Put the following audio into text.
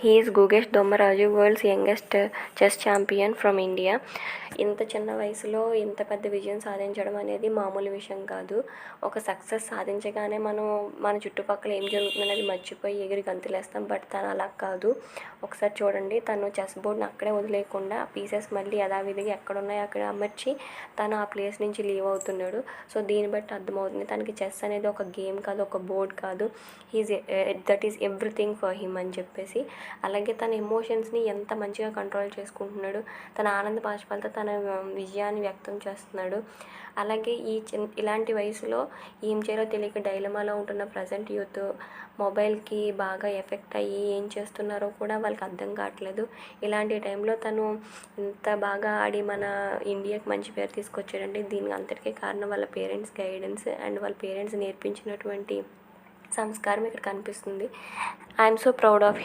He is Gukesh Dommaraju, world's youngest chess champion from India. ఇంత చిన్న వయసులో ఇంత పెద్ద విజయం సాధించడం అనేది మామూలు విషయం కాదు. ఒక సక్సెస్ సాధించగానే మనం మన చుట్టుపక్కల ఏం జరుగుతుందనేది మర్చిపోయి ఎగిరి గంతులేస్తాం. బట్ తను అలా కాదు. ఒకసారి చూడండి, తను చెస్ బోర్డ్ని అక్కడే వదిలేయకుండా పీసెస్ మళ్ళీ యథావిధిగా ఎక్కడున్నాయో అక్కడ అమర్చి తను ఆ ప్లేస్ నుంచి లీవ్ అవుతున్నాడు. సో దీన్ని బట్టి అర్థమవుతుంది తనకి చెస్ అనేది ఒక గేమ్ కాదు, ఒక బోర్డ్ కాదు. That is everything for him అని చెప్పేసి. అలాగే తన ఎమోషన్స్ని ఎంత మంచిగా కంట్రోల్ చేసుకుంటున్నాడు. తన ఆనంద బాష్పాలతో తన విజయాన్ని వ్యక్తం చేస్తున్నాడు. అలాగే ఇలాంటి వయసులో ఏం చేయాలో తెలియక డైలమాలో ఉంటున్న ప్రజెంట్ యూత్ మొబైల్కి బాగా ఎఫెక్ట్ అయ్యి ఏం చేస్తున్నారో కూడా వాళ్ళకి అర్థం కావట్లేదు. ఇలాంటి టైంలో తను ఇంత బాగా ఆడి మన ఇండియాకి మంచి పేరు తీసుకొచ్చాడంటే దీనికి అంతటికీ కారణం వాళ్ళ పేరెంట్స్ గైడెన్స్ అండ్ వాళ్ళ పేరెంట్స్ నేర్పించినటువంటి సంస్కారం ఇక్కడ కనిపిస్తుంది. I'm so proud of